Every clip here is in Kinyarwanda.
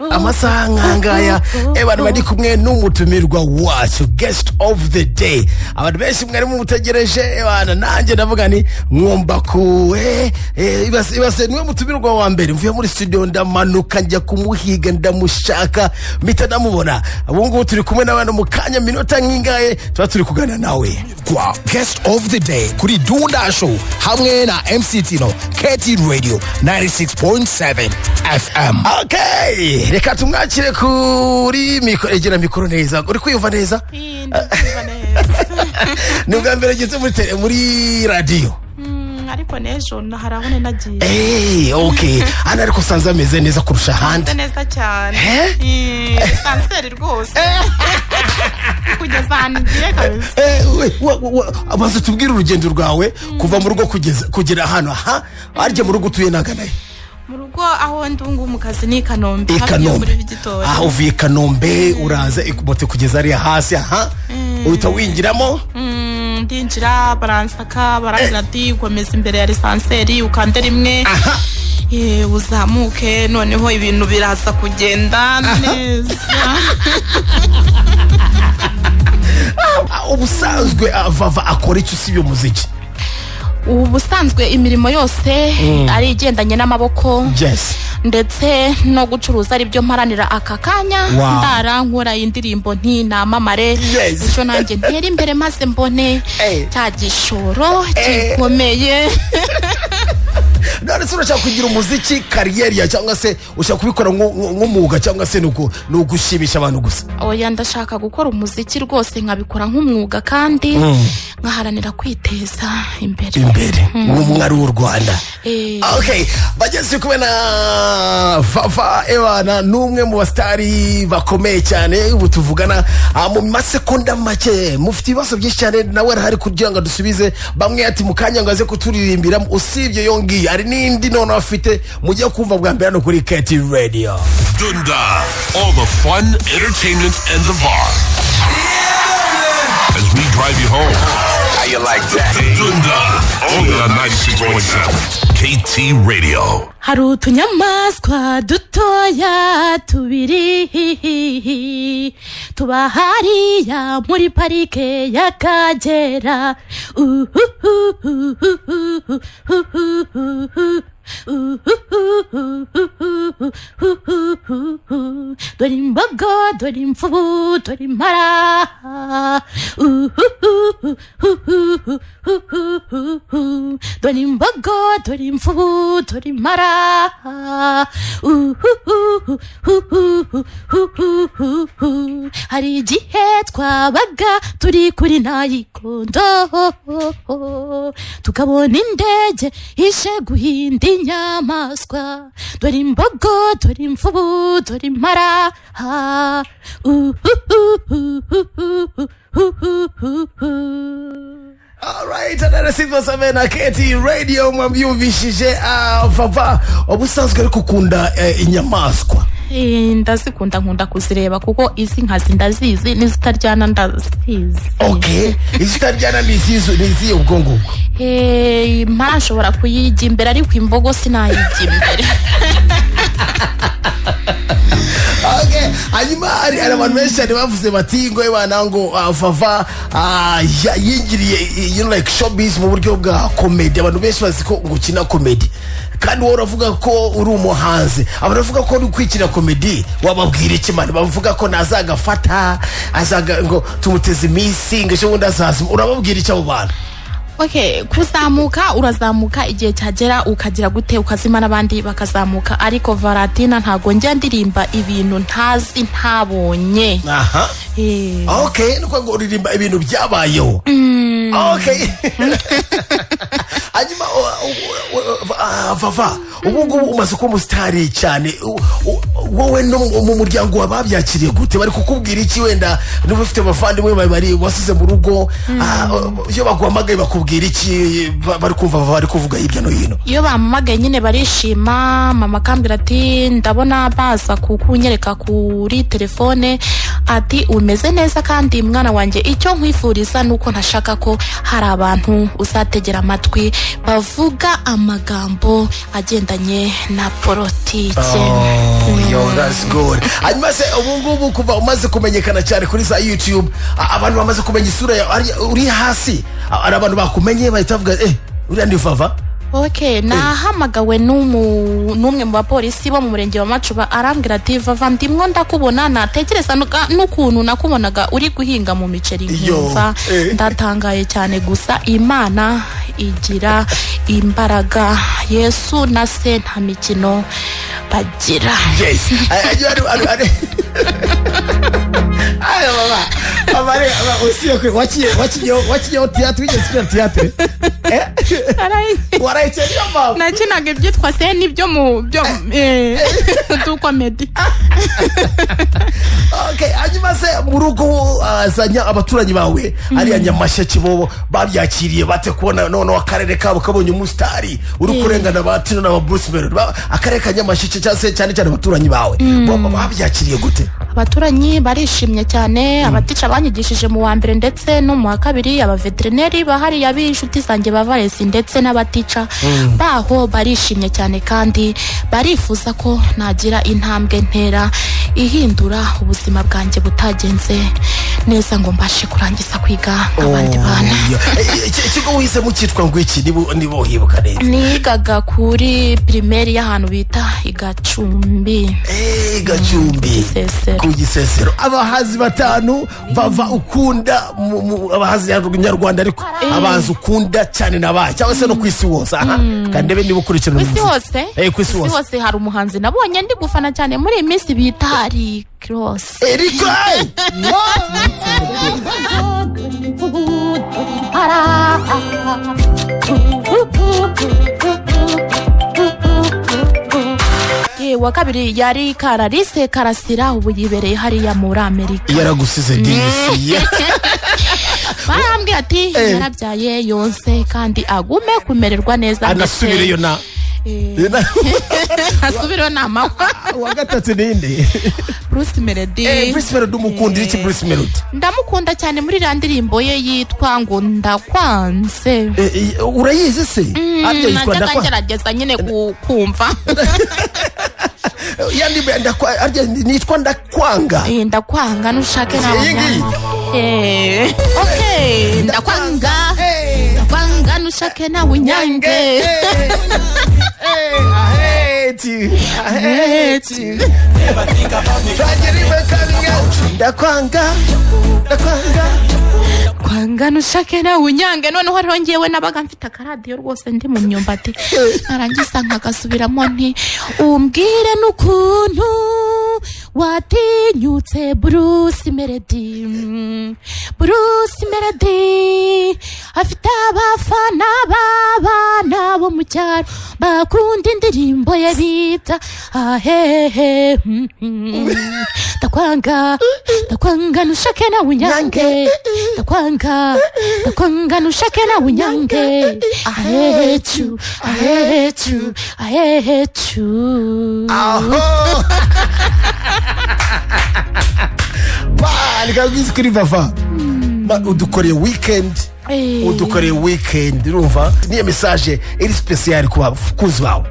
amasaha nkangaya abantu bari kumwe n'umutumirwa wacu guest of the day. Abantu benshi mwari mumutegereje bana, nanjye ndavuga ni mwumva kuwe ibase niwe mutumirwa wa mbere. Mvuye muri studio ndamanuka njya kumuhiga ndamushaka mpita ndamubona. Abungu turi kumwe n'abantu mu kanya minota nkingaye tuba turi kugana nawe kwa guest of the day kuri Dunda Show hamwe na MC Tino KT Radio 96.7 FM. Okay, reka tumwakire kuri mikoro. Egera mikoro neza. Uri kwiyumva neza? Ndumva neza. Nubwa mbere geze muri radio. Ariko nejo naharabone nagiye. Okay. Ana ariko sanza ameze neza kurusha handi. Neza cyane. Sanseri rwose. Kugeza ngiye kabisa. Abaza tubwira urugendo rwawe kuva mu rugo kugera hano. Arje mu rugo utuye naganaye. Mu rugo aho ndungu mu kazi ni Kanombe. Aho uvuye Kanombe uraza ikubote kugeza ari hasi. Uhita winjiramo. Ndinjira baransaka baranati ukomeza imbere ya lisanseri ukandera imwe. Uzamuke noneho ibintu biraza kugenda neza. Ubusanzwe Vava akora iki usibye umuziki? Ubusanzwe imirimo yose ari igendanye n'amaboko. Yes. Ndetse no gucuruza ari byo mparanira aka kanya. Ndara nkora indirimbo nti namamare. Icyo nanjye ntera imbere maze mbone cya gishoro gikomeye. None se urashaka kugira umuziki kariyeri ya cyangwa se ushaka kubikora nk'umwuga cyangwa se no gushimisha abantu gusa? Oya, ndashaka gukora umuziki rwose nkabikora nk'umwuga kandi nkaharanira kwiteza imbere nk'umwari w'u Rwanda. Okay, bageze kumwe na Vava Ewana, n'umwe mu bastari bakomeye cyane. Ubu tuvugana mu masekonda make. Mufite ibibazo byinshi cyane nawe arahari kugira ngo dusubize. Bamwe ati mukanya ngo aze kuturirimbira. Usibye yongi ari n'indi none afite mujye kumva bwa mbere no kuri KT Radio. Dunda, all the fun, entertainment and the vibe. As we drive you home. How you like that? Dunda, only on 96.7 KT Radio. Hari utunyamaswa dutoya tubiri tuba hariya muri parike y'Akagera. Dore imbogo, dore imvubu, dore impara. Dore imbogo, dore imvubu, dore impara. Hari igihe twabaga turi kuri Nayikondo tukabona indege ishe guhinda inyamaswa. Dore imbogo, dore imvubu, dore impara. Alright, anarasifa samena KT Radio mwambyumvishije. Vava, ubusanzwe ariko ukunda inyamaswa? Ndazikunda, nkunda kuzireba kuko izi nkazi ndazizi n'izitaryana ndazizi. Okay, izitaryana niziye ubwongo. Impara nshobora kuyijya imbere ariko imbogo sinayijya imbere. Okay, hanyuma hari abantu benshi cyane bavuze bati ngo banango Vava yingiriye like showbiz mu buryo bwa comedy. Abantu benshi bazi ko ngukina comedy kandi wowe uravuga ko uri umuhanzi. Abavuga ko uri kwikina comedy wababwira iki man? Bavuga ko nazagafata azaga ngo tumuteze iminsi ngo cyo ndazaza. Urababwira iki abo bantu? Okay, kuzamuka urazamuka igihe cyagera ukagira gute ukazima n'abandi bakazamuka, ariko Valentina ntago njya ndirimba ibintu ntazi ntabonye. Okay, nuko ngo uririmba ibintu byabayeho. Okay. Hanyuma vava ubu ngubu umaze kuba umusitari cyane wowe no mu muryango wababyakiriye gute bari kukubwira iki wenda niba ufite abavandimwe bari wasize mu rugo iyo baguhamagaye bakubwira iki bari kumva bari kuvuga hirya no hino iyo bampamagaye nyine barishima mama akambwira ati ndabona baza kukunyereka kuri telefone ati umeze neza kandi mwana wanjye icyo nkwifuriza nuko ntashaka ko hari abantu uzategera amatwi bavuga amagambo agendanye na politike. Yo, that's good. Hanyuma se ubu ngubu kuva umaze kumenyekana cyane kuri za YouTube abantu bamaze kumenya isura uri hasi ari abantu bakumenye bahita bavuga uriya ndi Vava. Okay, nahamagawe n'umwe mu bapolisi bo mu murenge wa Macuba arambwira ati Vava ndimwo ndakubona natekereza n'ukuntu nakubonaga uri guhinga mu miceri nkumva ndatangaye cyane gusa Imana igira imbaraga Yesu na se nta mikino bagira. Yes. Aya mama usiye wakiye théâtre wigeze théâtre warayice niyo mama nakinaga ibyitwa se nibyo mu byo tu comedy. Okay, hanyuma se mu rugo azanya abaturanyi bawe ari Nyamasheke bo babyakiriye bate kubona none akarere kabo kabonye umusitari uri kurengana batino na Bruce Melody akarere ka Nyamasheke cyane abaturanyi bawe babyakiriye gute? Abaturanyi barishimye cyane abatica banyigishije mu wa mbere ndetse no mu wa kabiri abaveterineri bahari yabishuti zanjye bavaresi ndetse n'abatica baho barishimye cyane kandi barifuza ko nagira intambwe ntera ihindura ubuzima bwanjye butagenze neza ngo mbashe kurangiza kwiga abandi bana. Ikigo wize mu cyitwa ngo iki nibo hibuka neza? Nigaga kuri primaire y'ahantu bita Igacumbi. Igacumbi ku Gisesero. Abahazi batanu Vava ukunda abahazi nyarwanda ariko abazi ukunda cyane nabaye cyangwa se no kwisi wose kandi be nibo kurikirana kwisi hose. Kwisi hose hari umuhanzi nabonye ndi gufana cyane muri iyi minsi bita Cross. Wa kabiri yari Karalise Karasira ubu yibereye hariya muri Amerika. Yaragusize disi. Barambwira ati yarabyaye yonse kandi agume kumererwa neza anasubireyo na asubiro nama wa gatatu ninde? Bruce Melody. Bruce Melody umukundira iki Bruce Melody? Ndamukunda cyane muri randirimbo ye yitwa ngo ndakwanze. Urayizi se? Arya yitwa ndakwanze. Ndagerageza nyine kumva. Yandi arya nitwa ndakwanga. Ndakwanga nushake nawe. Okay, ndakwanga. Ndakwanga nushake nawe unyange. I hate you. Never think about me. Ndakwanga. Kwanga nushake nawe unyange none ho rongewe nabaga mfite akaradiyo rwose ndi mu myumbati narangiza nkagasubiramo nti umbwire n'ukuntu watinyutse Bruce Melody. Bruce Melody afite abafana b'abana bo mu cyaro bakunda indirimbo ye bita ahehe. Ndakwanga nushake nawe unyange. Ndakwanga nushake nawe unyange. I hate you. Nikabizi kuri Vava udukoreye weekend urumva niyo message iri special ku bakunzi bawe?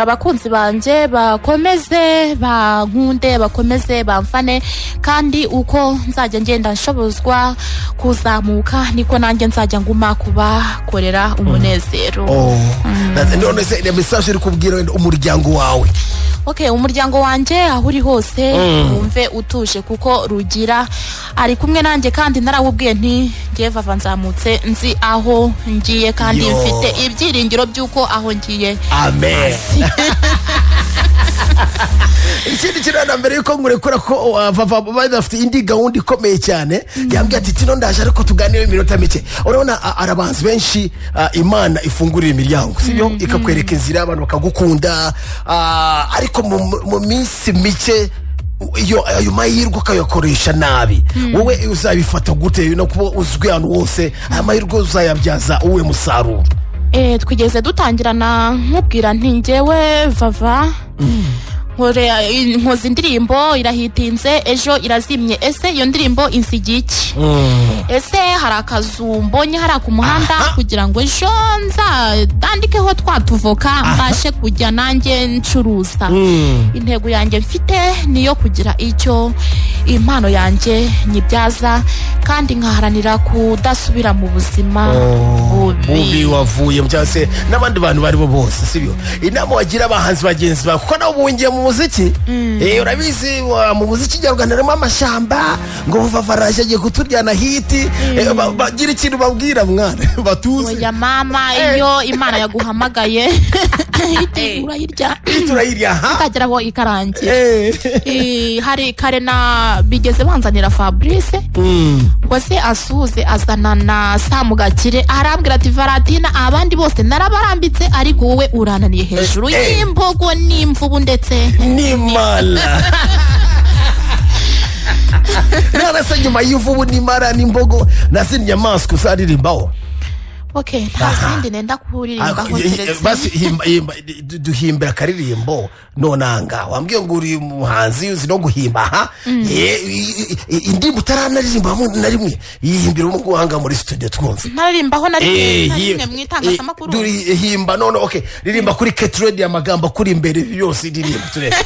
Abakunzi banje bakomeze bankunde bakomeze bamfane kandi uko nzajya ngenda nshobozwa kuzamuka niko nanjye nzajya nguma kubakorera umunezero. None se ni message iri kubwira umuryango wawe? Okay, umuryango wanje aho uri hose wumve utuje kuko rugira ari kumwe nanjye kandi narawubwiye nti ngiye Vava nzamutse nzi aho ngiye kandi mfite ibyiringiro byuko aho ngiye. Amen. ikindi kirana mbere yuko ngurekura ko vava bafite indi gahunda ikomeye cyane yambwiye ati tino ndaje ariko tuganire iminota mike urabona arabanzi benshi Imana ifungurira imiryango sibyo ikakwereka inzira abantu bakagukunda ariko mu minsi mike ayo mahirwe ukayakoresha nabi wowe uzabifata gute no kuba uzwi ahantu hose aya mahirwe uzayabyaza uwe musaruro? Twigeze dutangirana nkubwira nti njyewe vava nkoze indirimbo irahitinze ejo irazimye ese iyo ndirimbo insigiye iki ese hari akazu mbonye hari ku muhanda kugira ngo ejo nzandikeho twatuvoka mbashe kujya nanjye ncuruza intego yanjye mfite niyo kugira icyo impano yanjye nyibyaza kandi nkaharanira kudasubira mu buzima bubi wavuye cyase n'abandi bantu bari bo bose sibyo inama wagira abahanzi bagenzi bawe kuko nabo bungiye mu muziki urabizi mu muziki nyarwanda harimo amashamba ngo vavaraje agiye kuturyana hiti bagira ikintu babwira mwana batuze oya mama iyo Imana yaguhamagaye turayirya ikageraho ikarangira hari kare na bigeze banzanira Fabrice ngo se asuze azana na Samugakire arambwira ati Varatina abandi bose narabarambitse ariko wowe urananiye hejuru y'imbogo n'imvubu ndetse n'imala none se nyuma y'imvubu n'imara n'imbogo nazindi nyamaswa uzaririmbaho? Okay, nta zindi nenda kuririmbaho basi duhimbira akaririmbo nonanga wambwiye ngo uri umuhanzi uzi no guhimba indirimbo utaranaririmbaho na rimwe yihimbira umuguhanga muri studio twumve naririmbaho na rimwe mwitangazamakuru himba none okay ririmba kuri Ketrade amagambo kuri imbere yose ndirimbo turebe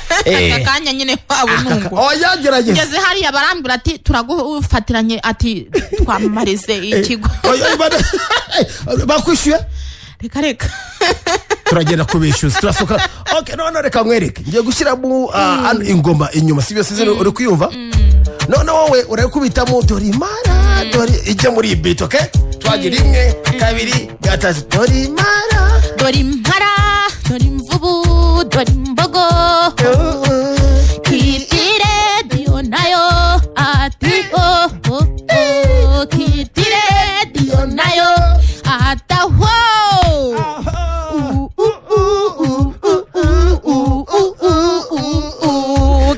akanya nyine wabo nungu yagerageze ngeze hari abarambira ati turagufatiranye ati twamamarize ikigo bakwishyuye reka turagenda kubishyuza turasoka okay none reka nkwereke ngiye gushyiramo ingoma inyuma sibyo sizero uri kuyumva none wowe urakubitamo dore imara dore ijya muri beat okay twagira imwe kabiri gatatu dore imara dore impara dore imvubu dore imbogo kitire dio nayo ati kitire dio nayo ataho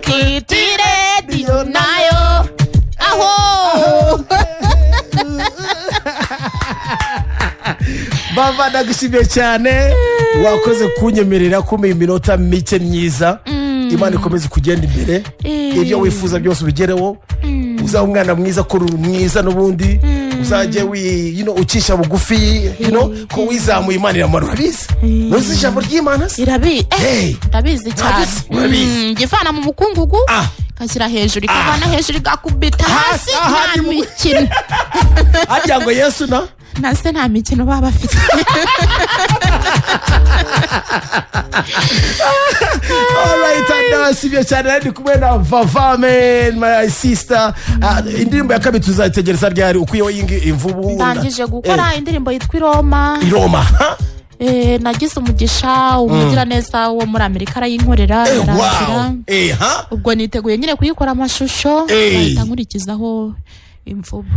kitire dio nayo aho bava ndagushimiye cyane wakoze kunyemerera kuma iminota mike myiza Imana ikomeze kugenda imbere ibyo wifuza byose ubigereho uzaba umwana mwiza kuri mwiza n'ubundi uzajye ucisha bugufi ko wizamuye Imana iramarura biza uzi ijambo ry'Imana ndabizi cyane gifana mu mukungugu kashyira hejuru ikavana hejuru igakubita hasi nta mikino ajya ngo Yesu nase nta mikino baba bafite alright ndashimye cyane ndi kumwe na Vava man my sister indirimbo ya kabiri tuzayitegereza ryari ukuyeho imvubu ndangije gukora indirimbo yitwa Iroma nagize umugisha umugira neza wo muri Amerika arayinkorera yarangira ubwo niteguye nyine kuyikora amashusho nkurikizaho imvubu.